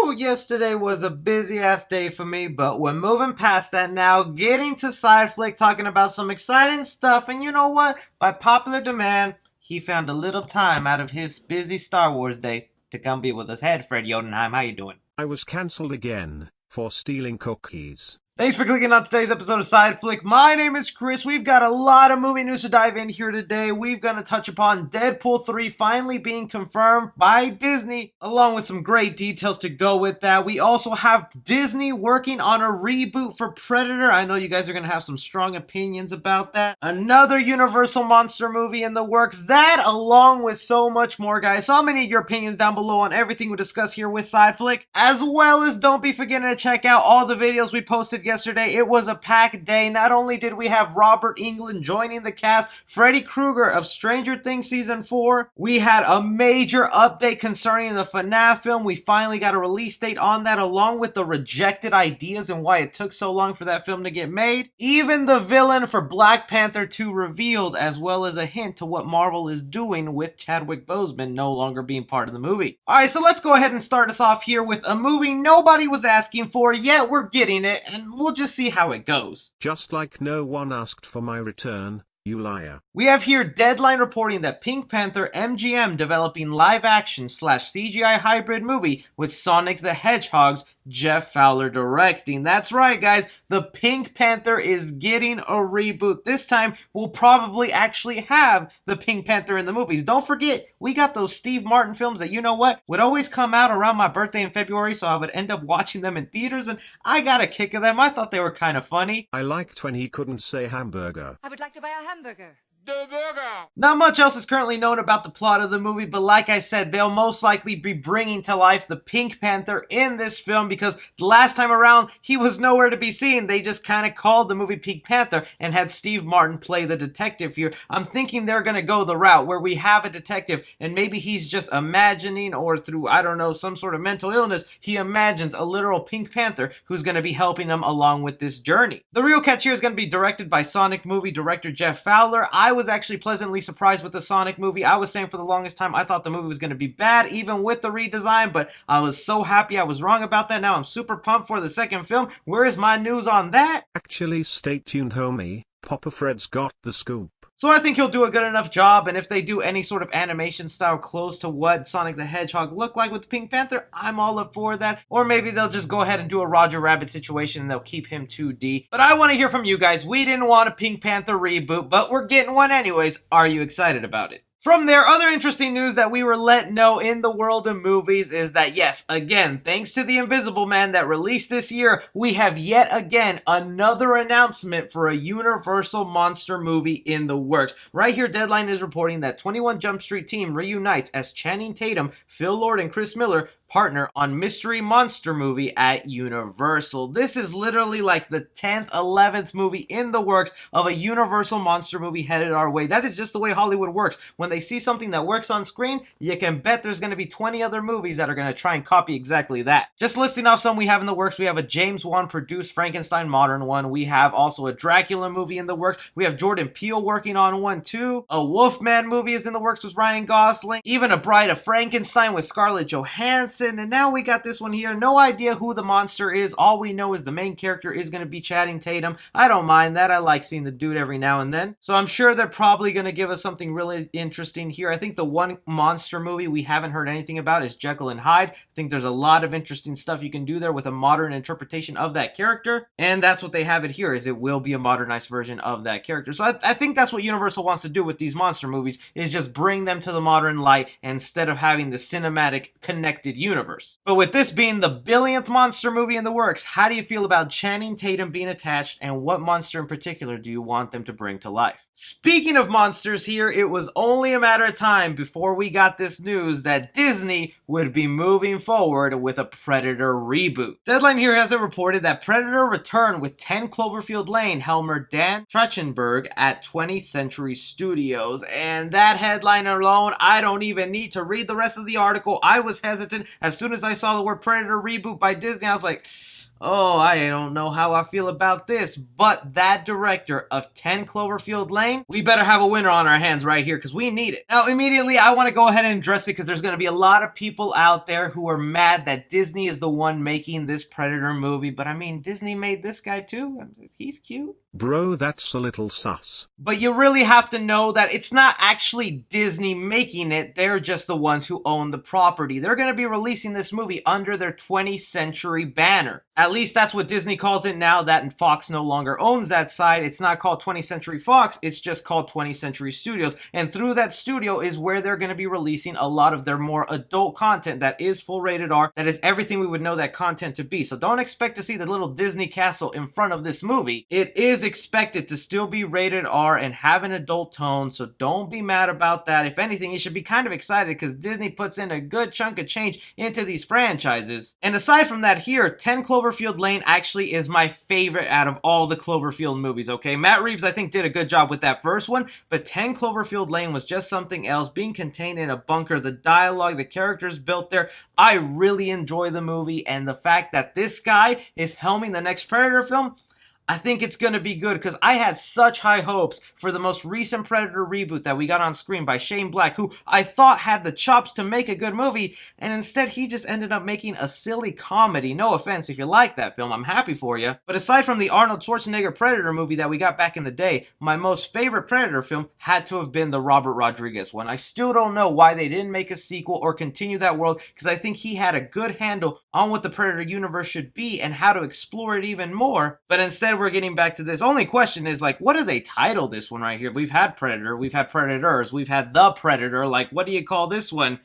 Woo! Yesterday was a busy ass day for me, but we're moving past that now, getting to Side Flick, talking about some exciting stuff, and you know what? By popular demand, he found a little time out of his busy Star Wars day to come be with us. Hey, Fred Jotunheim, how you doing? I was cancelled again for stealing cookies. Thanks for clicking on today's episode of Side Flick. My name is Chris. We've got a lot of movie news to dive in here today. We're going to touch upon Deadpool 3 finally being confirmed by Disney, along with some great details to go with that. We also have Disney working on a reboot for Predator. I know you guys are going to have some strong opinions about that. Another Universal monster movie in the works. That, along with so much more, guys. So I'm going to need your opinions down below on everything we discuss here with Side Flick, as well as don't be forgetting to check out all the videos we posted yesterday. It was a packed day. Not only did we have Robert Englund joining the cast, Freddy Krueger of Stranger Things Season 4, we had a major update concerning the FNAF film. We finally got a release date on that, along with the rejected ideas and why it took so long for that film to get made. Even the villain for Black Panther 2 revealed, as well as a hint to what Marvel is doing with Chadwick Boseman no longer being part of the movie. Alright, so let's go ahead and start us off here with a movie nobody was asking for, yet we're getting it, and we'll just see how it goes. Just like no one asked for my return, you liar. We have here Deadline reporting that Pink Panther MGM developing live-action / CGI hybrid movie with Sonic the Hedgehog's Jeff Fowler directing. That's right, guys. The Pink Panther is getting a reboot. This time, we'll probably actually have the Pink Panther in the movies. Don't forget, we got those Steve Martin films that, you know what, would always come out around my birthday in February, so I would end up watching them in theaters, and I got a kick of them. I thought they were kind of funny. I liked when he couldn't say hamburger. I would like to buy a hamburger. Not much else is currently known about the plot of the movie, but like I said, they'll most likely be bringing to life the Pink Panther in this film, because the last time around, he was nowhere to be seen. They just kind of called the movie Pink Panther and had Steve Martin play the detective here. I'm thinking they're going to go the route where we have a detective and maybe he's just imagining, or through, I don't know, some sort of mental illness, he imagines a literal Pink Panther who's going to be helping him along with this journey. The real catch here is going to be directed by Sonic movie director Jeff Fowler. I was actually pleasantly surprised with the Sonic movie. I was saying for the longest time I thought the movie was going to be bad, even with the redesign, but I was so happy I was wrong about that. Now I'm super pumped for the second film. Where is my news on that? Actually, stay tuned, homie. Papa Fred's got the scoop. So I think he'll do a good enough job, and if they do any sort of animation style close to what Sonic the Hedgehog looked like with Pink Panther, I'm all up for that. Or maybe they'll just go ahead and do a Roger Rabbit situation and they'll keep him 2D. But I want to hear from you guys. We didn't want a Pink Panther reboot, but we're getting one anyways. Are you excited about it? From there, other interesting news that we were let know in the world of movies is that, yes, again, thanks to The Invisible Man that released this year, we have yet again another announcement for a Universal monster movie in the works. Right here, Deadline is reporting that 21 Jump Street team reunites as Channing Tatum, Phil Lord, and Chris Miller partner on mystery monster movie at Universal. This is literally like the 10th, 11th movie in the works of a Universal monster movie headed our way. That is just the way Hollywood works. When they see something that works on screen, you can bet there's going to be 20 other movies that are going to try and copy exactly that. Just listing off some we have in the works, we have a James Wan produced Frankenstein modern one. We have also a Dracula movie in the works. We have Jordan Peele working on one too. A Wolfman movie is in the works with Ryan Gosling. Even a Bride of Frankenstein with Scarlett Johansson. And now we got this one here. No idea who the monster is. All we know is the main character is going to be Channing Tatum. I don't mind that. I like seeing the dude every now and then. So I'm sure they're probably going to give us something really interesting here. I think the one monster movie we haven't heard anything about is Jekyll and Hyde. I think there's a lot of interesting stuff you can do there with a modern interpretation of that character. And that's what they have it here, is it will be a modernized version of that character. So I think that's what Universal wants to do with these monster movies, is just bring them to the modern light instead of having the cinematic connected universe. But with this being the billionth monster movie in the works, how do you feel about Channing Tatum being attached, and what monster in particular do you want them to bring to life? Speaking of monsters here, it was only a matter of time before we got this news that Disney would be moving forward with a Predator reboot. Deadline here has it reported that Predator returned with 10 Cloverfield Lane helmer Dan Trachtenberg at 20th Century Studios. And that headline alone, I don't even need to read the rest of the article. I was hesitant. As soon as I saw the word Predator reboot by Disney, I was like, Oh, I don't know how I feel about this, but that director of 10 Cloverfield Lane, we better have a winner on our hands right here because we need it. Now, immediately, I want to go ahead and address it because there's going to be a lot of people out there who are mad that Disney is the one making this Predator movie, but I mean, Disney made this guy too. He's cute. Bro, that's a little sus. But you really have to know that it's not actually Disney making it. They're just the ones who own the property. They're going to be releasing this movie under their 20th Century banner. At least that's what Disney calls it now that Fox no longer owns that side. It's not called 20th Century Fox. It's just called 20th Century Studios. And through that studio is where they're going to be releasing a lot of their more adult content that is full rated R. That is everything we would know that content to be. So don't expect to see the little Disney castle in front of this movie. It is expected to still be rated R and have an adult tone, so don't be mad about that. If anything, you should be kind of excited because Disney puts in a good chunk of change into these franchises. And aside from that here, 10 Cloverfield Lane actually is my favorite out of all the Cloverfield movies, okay? Matt Reeves, I think, did a good job with that first one, but 10 Cloverfield Lane was just something else, being contained in a bunker, the dialogue, the characters built there. I really enjoy the movie, and the fact that this guy is helming the next Predator film, I think it's going to be good because I had such high hopes for the most recent Predator reboot that we got on screen by Shane Black, who I thought had the chops to make a good movie, and instead he just ended up making a silly comedy. No offense if you like that film, I'm happy for you. But aside from the Arnold Schwarzenegger Predator movie that we got back in the day, my most favorite Predator film had to have been the Robert Rodriguez one. I still don't know why they didn't make a sequel or continue that world because I think he had a good handle on what the Predator universe should be and how to explore it even more. But instead we're getting back to this. Only question is, like, what do they title this one right here? We've had Predator, we've had Predators, we've had The Predator. Like, what do you call this one?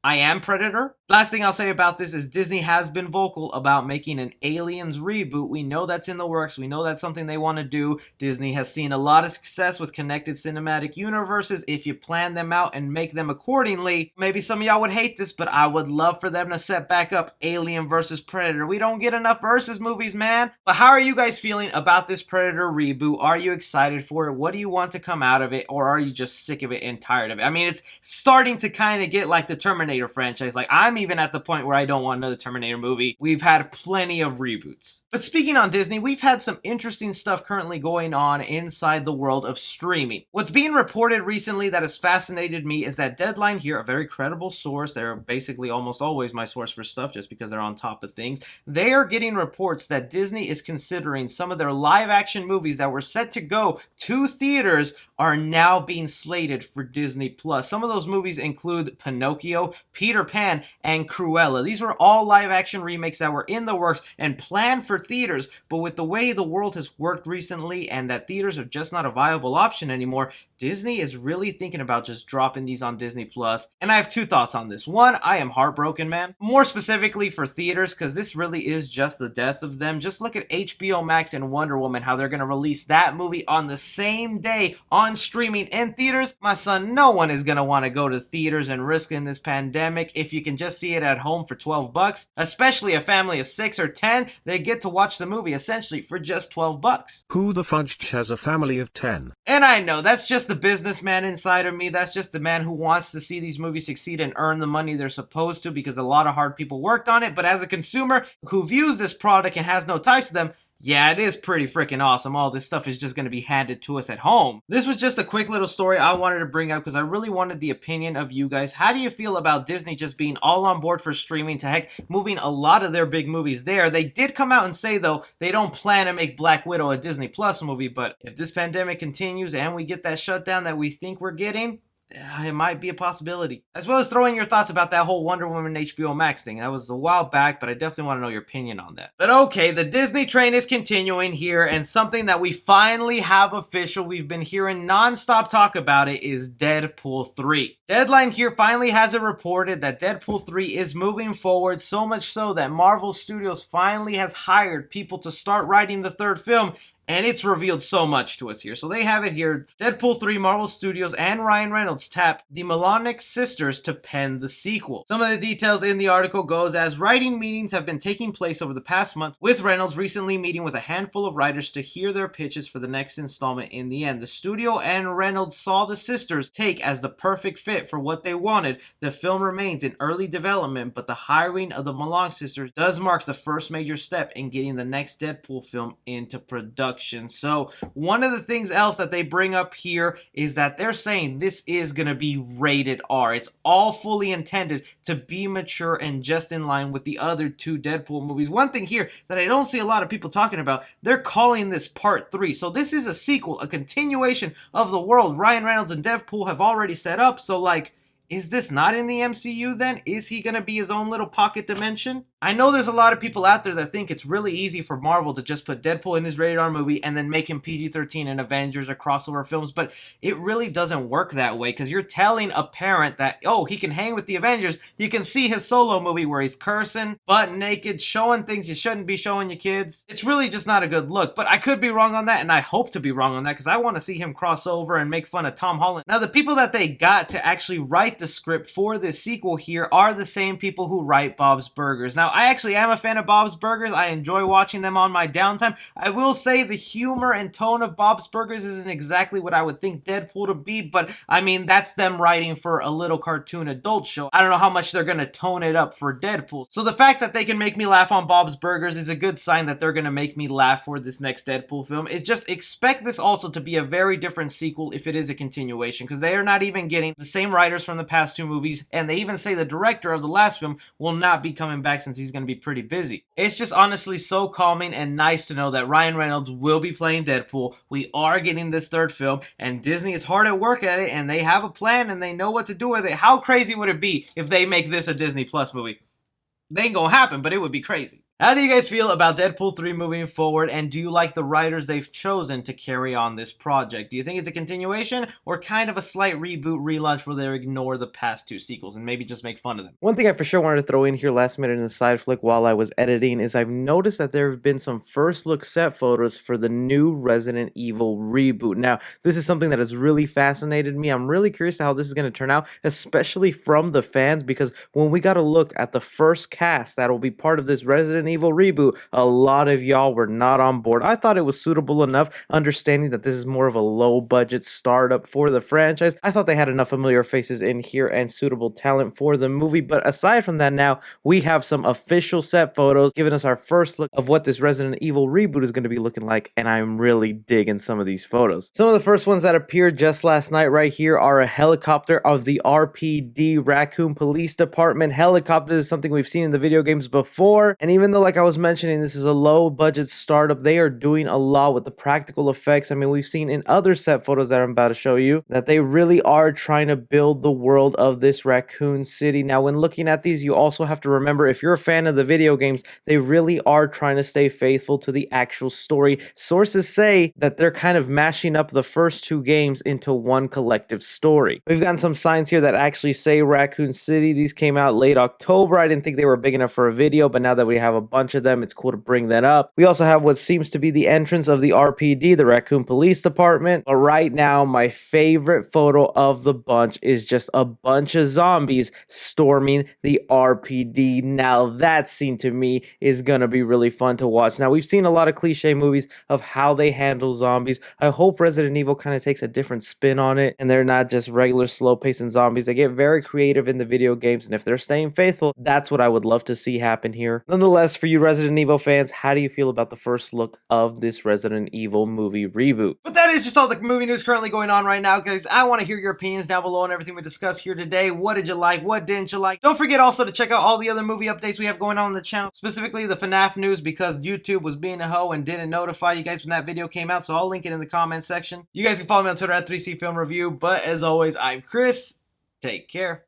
I Am Predator? Last thing I'll say about this is Disney has been vocal about making an Aliens reboot. We know that's in the works. We know that's something they want to do. Disney has seen a lot of success with connected cinematic universes. If you plan them out and make them accordingly, maybe some of y'all would hate this, but I would love for them to set back up Alien versus Predator. We don't get enough versus movies, man. But how are you guys feeling about this Predator reboot? Are you excited for it? What do you want to come out of it? Or are you just sick of it and tired of it? I mean, it's starting to kind of get like the Terminator franchise. Like, I'm even at the point where I don't want another Terminator movie. We've had plenty of reboots. But speaking on Disney, we've had some interesting stuff currently going on inside the world of streaming. What's being reported recently that has fascinated me is that Deadline here, a very credible source, they're basically almost always my source for stuff just because they're on top of things, they are getting reports that Disney is considering some of their live action movies that were set to go to theaters are now being slated for Disney Plus. Some of those movies include Pinocchio, Peter Pan, and Cruella. These were all live-action remakes that were in the works and planned for theaters, but with the way the world has worked recently and that theaters are just not a viable option anymore, Disney is really thinking about just dropping these on Disney Plus. And I have two thoughts on this. One, I am heartbroken, man. More specifically for theaters, because this really is just the death of them. Just look at HBO Max and Wonder Woman, how they're going to release that movie on the same day on streaming in theaters. My son, no one is going to want to go to theaters and risk in this pandemic if you can just see it at home for $12. Especially a family of 6 or 10, they get to watch the movie essentially for just $12. Who the fudge has a family of 10? And I know, that's just the businessman inside of me. That's just the man who wants to see these movies succeed and earn the money they're supposed to because a lot of hard people worked on it. But as a consumer who views this product and has no ties to them, yeah, it is pretty freaking awesome. All this stuff is just going to be handed to us at home. This was just a quick little story I wanted to bring up because I really wanted the opinion of you guys. How do you feel about Disney just being all on board for streaming, to heck, moving a lot of their big movies there? They did come out and say, though, they don't plan to make Black Widow a Disney Plus movie, but if this pandemic continues and we get that shutdown that we think we're getting, it might be a possibility. As well as throwing your thoughts about that whole Wonder Woman HBO Max thing. That was a while back, but I definitely want to know your opinion on that. But okay, the Disney train is continuing here, and something that we finally have official, we've been hearing non-stop talk about it, is Deadpool 3. Deadline here finally has it reported that Deadpool 3 is moving forward, so much so that Marvel Studios finally has hired people to start writing the third film, And it's revealed so much to us here. So they have it here. Deadpool 3, Marvel Studios, and Ryan Reynolds tap the Melonic sisters to pen the sequel. Some of the details in the article goes as writing meetings have been taking place over the past month, with Reynolds recently meeting with a handful of writers to hear their pitches for the next installment. In the end, the studio and Reynolds saw the sisters take as the perfect fit for what they wanted. The film remains in early development, but the hiring of the Melonic sisters does mark the first major step in getting the next Deadpool film into production. So one of the things else that they bring up here is that they're saying this is going to be rated R. It's all fully intended to be mature and just in line with the other two Deadpool movies. One thing here that I don't see a lot of people talking about, they're calling this part 3. So this is a sequel, a continuation of the world Ryan Reynolds and Deadpool have already set up. So like, is this not in the MCU then? Is he going to be his own little pocket dimension? I know there's a lot of people out there that think it's really easy for Marvel to just put Deadpool in his rated R movie and then make him PG-13 in Avengers or crossover films, but it really doesn't work that way because you're telling a parent that, oh, he can hang with the Avengers. You can see his solo movie where he's cursing, butt naked, showing things you shouldn't be showing your kids. It's really just not a good look, but I could be wrong on that, and I hope to be wrong on that because I want to see him cross over and make fun of Tom Holland. Now, the people that they got to actually write the script for this sequel here are the same people who write Bob's Burgers. Now, I actually am a fan of Bob's Burgers. I enjoy watching them on my downtime. I will say the humor and tone of Bob's Burgers isn't exactly what I would think Deadpool to be, but I mean, that's them writing for a little cartoon adult show. I don't know how much they're going to tone it up for Deadpool. So the fact that they can make me laugh on Bob's Burgers is a good sign that they're going to make me laugh for this next Deadpool film. It's just expect this also to be a very different sequel if it is a continuation, because they are not even getting the same writers from the past two movies, and they even say the director of the last film will not be coming back since he's going to be pretty busy. It's just honestly so calming and nice to know that Ryan Reynolds will be playing Deadpool. We are getting this third film, and Disney is hard at work at it, and they have a plan, and they know what to do with it. How crazy would it be if they make this a Disney Plus movie? They ain't gonna happen, but it would be crazy. How do you guys feel about Deadpool 3 moving forward, and do you like the writers they've chosen to carry on this project? Do you think it's a continuation, or kind of a slight reboot relaunch where they ignore the past two sequels and maybe just make fun of them? One thing I for sure wanted to throw in here last minute in the side flick while I was editing is I've noticed that there have been some first look set photos for the new Resident Evil reboot. Now, this is something that has really fascinated me. I'm really curious how this is going to turn out, especially from the fans, because when we got a look at the first cast that will be part of this Resident Evil reboot, a lot of y'all were not on board. I thought it was suitable enough, understanding that this is more of a low budget startup for the franchise. I thought they had enough familiar faces in here and suitable talent for the movie, but aside from that, now we have some official set photos giving us our first look of what this Resident Evil reboot is going to be looking like, and I'm really digging some of these photos. Some of the first ones that appeared just last night right here are a helicopter of the RPD Raccoon Police Department. Helicopter is something we've seen in the video games before, and even though, like I was mentioning, this is a low budget startup, they are doing a lot with the practical effects. I mean, we've seen in other set photos that I'm about to show you that they really are trying to build the world of this Raccoon City. Now, when looking at these, you also have to remember, if you're a fan of the video games, they really are trying to stay faithful to the actual story. Sources say that they're kind of mashing up the first two games into one collective story. We've gotten some signs here that actually say Raccoon City. These came out late October. I didn't think they were big enough for a video, but now that we have a bunch of them, it's cool to bring that up. We also have what seems to be the entrance of the RPD, the Raccoon Police Department. But right now, my favorite photo of the bunch is just a bunch of zombies storming the RPD. Now, that scene to me is gonna be really fun to watch. Now, we've seen a lot of cliche movies of how they handle zombies. I hope Resident Evil kind of takes a different spin on it, and they're not just regular slow-pacing zombies. They get very creative in the video games, and if they're staying faithful, that's what I would love to see happen here. Nonetheless, for you Resident Evil fans, how do you feel about the first look of this Resident Evil movie reboot? But that is just all the movie news currently going on right now, guys. I want to hear your opinions down below on everything we discussed here today. What did you like? What didn't you like? Don't forget also to check out all the other movie updates we have going on the channel, specifically the FNAF news, because YouTube was being a hoe and didn't notify you guys when that video came out, so I'll link it in the comment section. You guys can follow me on Twitter at 3C Film Review, but as always, I'm Chris. Take care.